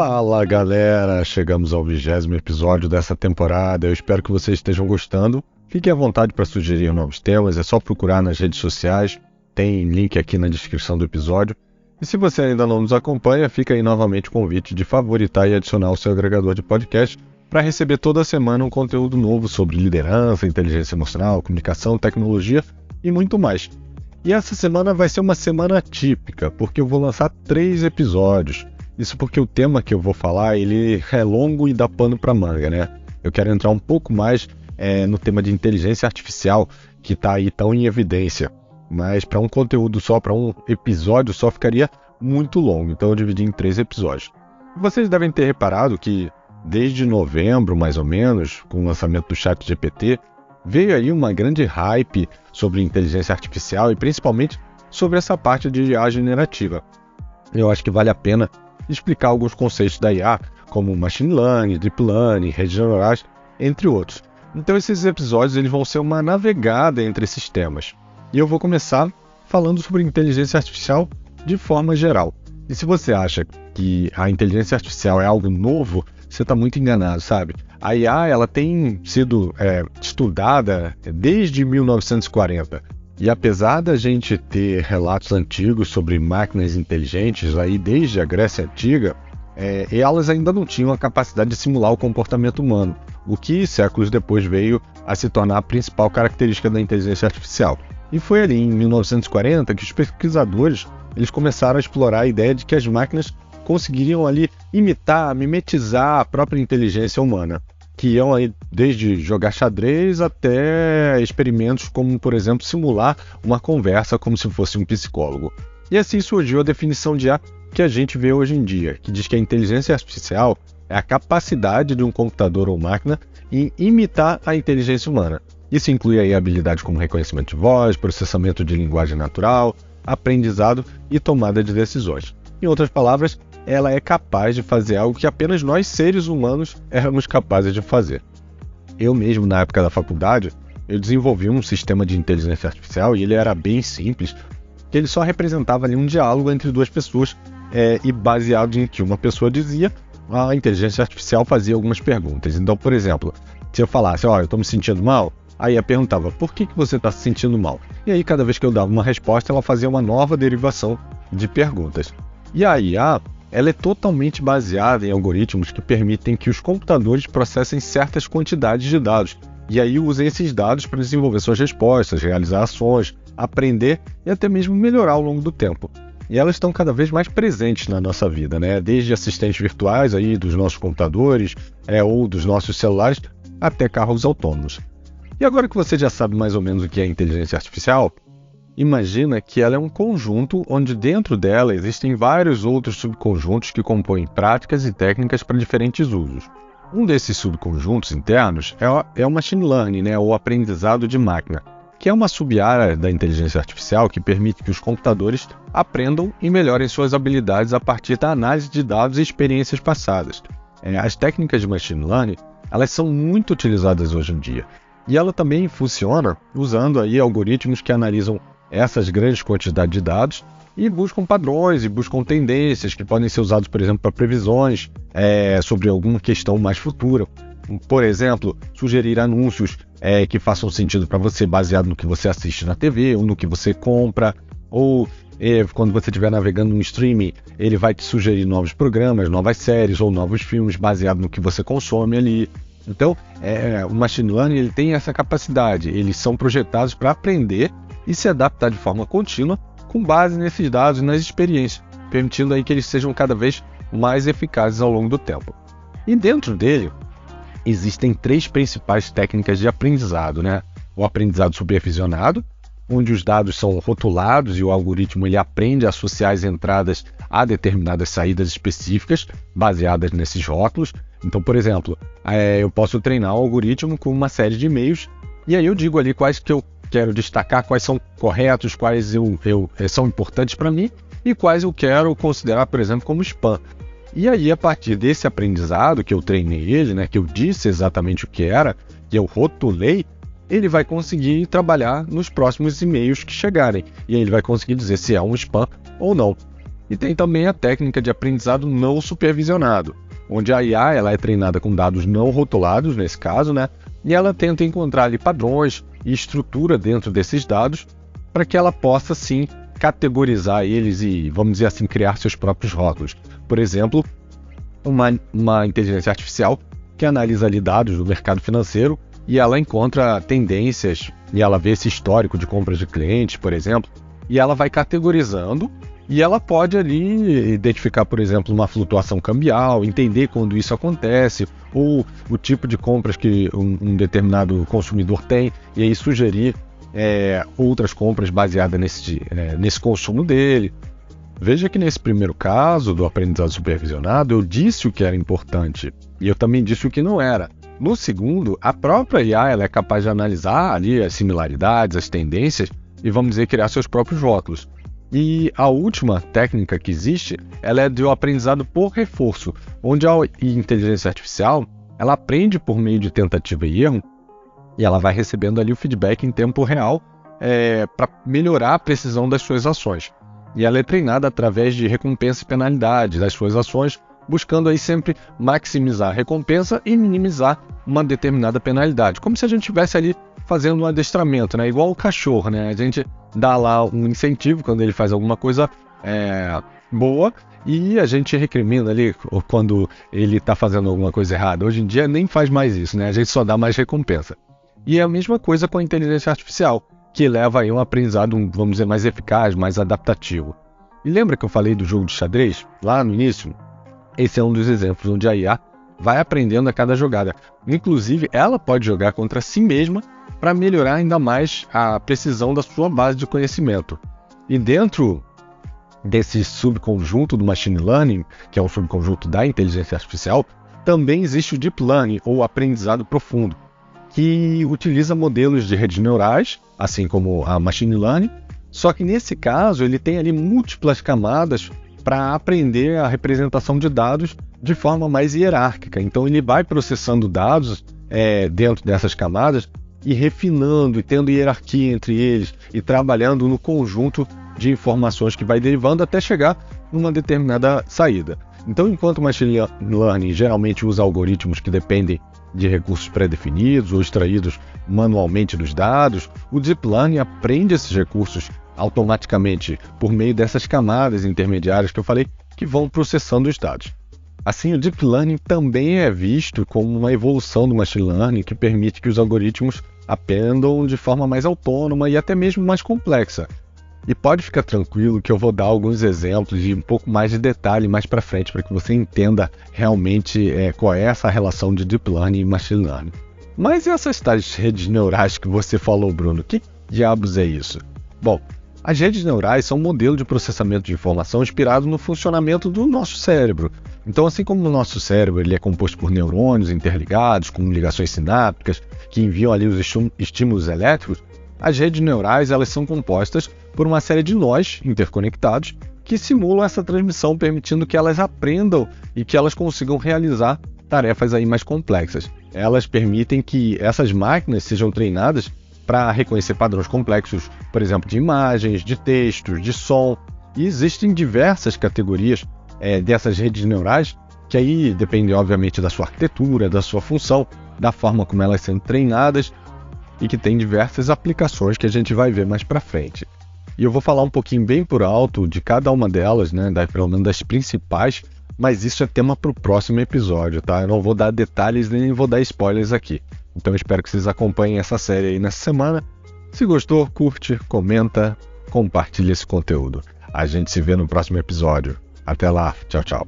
Fala galera, chegamos ao 20º episódio dessa temporada, eu espero que vocês estejam gostando. Fiquem à vontade para sugerir novos temas, é só procurar nas redes sociais, tem link aqui na descrição do episódio. E se você ainda não nos acompanha, fica aí novamente o convite de favoritar e adicionar o seu agregador de podcast para receber toda semana um conteúdo novo sobre liderança, inteligência emocional, comunicação, tecnologia e muito mais. E essa semana vai ser uma semana atípica, porque eu vou lançar 3 episódios. Isso porque o tema que eu vou falar, ele é longo e dá pano para manga, né? Eu quero entrar um pouco mais no tema de inteligência artificial, que está aí tão em evidência. Mas para um conteúdo só, para um episódio só, ficaria muito longo. Então eu dividi em 3 episódios. Vocês devem ter reparado que desde novembro, mais ou menos, com o lançamento do ChatGPT, veio aí uma grande hype sobre inteligência artificial e principalmente sobre essa parte de IA generativa. Eu acho que vale a pena explicar alguns conceitos da IA, como Machine Learning, Deep Learning, redes neurais, entre outros. Então esses episódios eles vão ser uma navegada entre esses temas. E eu vou começar falando sobre inteligência artificial de forma geral. E se você acha que a inteligência artificial é algo novo, você está muito enganado, sabe? A IA ela tem sido estudada desde 1940. E apesar da gente ter relatos antigos sobre máquinas inteligentes, aí desde a Grécia Antiga, elas ainda não tinham a capacidade de simular o comportamento humano, o que séculos depois veio a se tornar a principal característica da inteligência artificial. E foi ali em 1940 que os pesquisadores eles começaram a explorar a ideia de que as máquinas conseguiriam ali imitar, mimetizar a própria inteligência humana, que iam aí desde jogar xadrez até experimentos como, por exemplo, simular uma conversa como se fosse um psicólogo. E assim surgiu a definição de IA que a gente vê hoje em dia, que diz que a inteligência artificial é a capacidade de um computador ou máquina em imitar a inteligência humana. Isso inclui aí habilidades como reconhecimento de voz, processamento de linguagem natural, aprendizado e tomada de decisões. Em outras palavras, ela é capaz de fazer algo que apenas nós, seres humanos, éramos capazes de fazer. Eu mesmo, na época da faculdade, eu desenvolvi um sistema de inteligência artificial e ele era bem simples, que ele só representava ali um diálogo entre duas pessoas e baseado em que uma pessoa dizia, a inteligência artificial fazia algumas perguntas. Então, por exemplo, se eu falasse, eu estou me sentindo mal, aí ela perguntava, por que você está se sentindo mal? E aí, cada vez que eu dava uma resposta, ela fazia uma nova derivação de perguntas. E a IA, ela é totalmente baseada em algoritmos que permitem que os computadores processem certas quantidades de dados e aí usem esses dados para desenvolver suas respostas, realizar ações, aprender e até mesmo melhorar ao longo do tempo. E elas estão cada vez mais presentes na nossa vida, né? Desde assistentes virtuais aí dos nossos computadores ou dos nossos celulares até carros autônomos. E agora que você já sabe mais ou menos o que é inteligência artificial, imagina que ela é um conjunto onde dentro dela existem vários outros subconjuntos que compõem práticas e técnicas para diferentes usos. Um desses subconjuntos internos é o Machine Learning, né, ou aprendizado de máquina, que é uma sub-área da inteligência artificial que permite que os computadores aprendam e melhorem suas habilidades a partir da análise de dados e experiências passadas. As técnicas de Machine Learning elas são muito utilizadas hoje em dia. E ela também funciona usando aí algoritmos que analisam essas grandes quantidades de dados e buscam padrões e buscam tendências que podem ser usados, por exemplo, para previsões sobre alguma questão mais futura. Por exemplo, sugerir anúncios que façam sentido para você baseado no que você assiste na TV ou no que você compra, ou quando você estiver navegando no streaming, ele vai te sugerir novos programas, novas séries ou novos filmes baseado no que você consome ali. Então, o Machine Learning ele tem essa capacidade, eles são projetados para aprender e se adaptar de forma contínua com base nesses dados e nas experiências, permitindo aí que eles sejam cada vez mais eficazes ao longo do tempo. E dentro dele, existem 3 principais técnicas de aprendizado, né? O aprendizado supervisionado, onde os dados são rotulados e o algoritmo ele aprende a associar as entradas a determinadas saídas específicas baseadas nesses rótulos. Então, por exemplo, eu posso treinar o algoritmo com uma série de e-mails e aí eu digo ali quais que eu quero destacar, quais são corretos, quais são importantes para mim e quais eu quero considerar, por exemplo, como spam. E aí, a partir desse aprendizado que eu treinei ele, né, que eu disse exatamente o que era, que eu rotulei, ele vai conseguir trabalhar nos próximos e-mails que chegarem. E aí ele vai conseguir dizer se é um spam ou não. E tem também a técnica de aprendizado não supervisionado, onde a IA ela é treinada com dados não rotulados, nesse caso, né? E ela tenta encontrar ali padrões e estrutura dentro desses dados para que ela possa, sim, categorizar eles e, vamos dizer assim, criar seus próprios rótulos. Por exemplo, uma inteligência artificial que analisa ali dados do mercado financeiro e ela encontra tendências e ela vê esse histórico de compras de clientes, por exemplo, e ela vai categorizando e ela pode ali identificar, por exemplo, uma flutuação cambial, entender quando isso acontece, ou o tipo de compras que um determinado consumidor tem, e aí sugerir outras compras baseadas nesse consumo dele. Veja que nesse primeiro caso do aprendizado supervisionado, eu disse o que era importante, e eu também disse o que não era. No segundo, a própria IA ela é capaz de analisar ali as similaridades, as tendências, e vamos dizer, criar seus próprios rótulos. E a última técnica que existe, ela é do aprendizado por reforço, onde a inteligência artificial, ela aprende por meio de tentativa e erro, e ela vai recebendo ali o feedback em tempo real para melhorar a precisão das suas ações. E ela é treinada através de recompensa e penalidade das suas ações, buscando aí sempre maximizar a recompensa e minimizar uma determinada penalidade. Como se a gente estivesse ali fazendo um adestramento, né? Igual o cachorro, né? A gente dá lá um incentivo quando ele faz alguma coisa boa e a gente recrimina ali quando ele está fazendo alguma coisa errada. Hoje em dia nem faz mais isso, né? A gente só dá mais recompensa. E é a mesma coisa com a inteligência artificial, que leva aí um aprendizado, vamos dizer, mais eficaz, mais adaptativo. E lembra que eu falei do jogo de xadrez lá no início? Esse é um dos exemplos onde a IA vai aprendendo a cada jogada. Inclusive, ela pode jogar contra si mesma para melhorar ainda mais a precisão da sua base de conhecimento. E dentro desse subconjunto do Machine Learning, que é um subconjunto da inteligência artificial, também existe o Deep Learning, ou aprendizado profundo, que utiliza modelos de redes neurais, assim como a Machine Learning, só que nesse caso ele tem ali múltiplas camadas para aprender a representação de dados de forma mais hierárquica. Então ele vai processando dados dentro dessas camadas e refinando e tendo hierarquia entre eles e trabalhando no conjunto de informações que vai derivando até chegar numa determinada saída. Então, enquanto o Machine Learning geralmente usa algoritmos que dependem de recursos pré-definidos ou extraídos manualmente dos dados, o Deep Learning aprende esses recursos automaticamente por meio dessas camadas intermediárias que eu falei que vão processando os dados. Assim, o Deep Learning também é visto como uma evolução do Machine Learning que permite que os algoritmos aprendam de forma mais autônoma e até mesmo mais complexa. E pode ficar tranquilo que eu vou dar alguns exemplos e um pouco mais de detalhe mais para frente para que você entenda realmente qual é essa relação de Deep Learning e Machine Learning. Mas e essas tais redes neurais que você falou, Bruno? Que diabos é isso? Bom, as redes neurais são um modelo de processamento de informação inspirado no funcionamento do nosso cérebro. Então, assim como o nosso cérebro ele é composto por neurônios interligados, com ligações sinápticas, que enviam ali os estímulos elétricos, as redes neurais elas são compostas por uma série de nós interconectados que simulam essa transmissão, permitindo que elas aprendam e que elas consigam realizar tarefas aí mais complexas. Elas permitem que essas máquinas sejam treinadas para reconhecer padrões complexos, por exemplo, de imagens, de textos, de som. E existem diversas categorias dessas redes neurais que aí dependem, obviamente, da sua arquitetura, da sua função, da forma como elas são treinadas e que tem diversas aplicações que a gente vai ver mais para frente. E eu vou falar um pouquinho bem por alto de cada uma delas, né, pelo menos das principais, mas isso é tema para o próximo episódio, tá? Eu não vou dar detalhes nem vou dar spoilers aqui. Então eu espero que vocês acompanhem essa série aí nessa semana. Se gostou, curte, comenta, compartilha esse conteúdo. A gente se vê no próximo episódio. Até lá, tchau, tchau.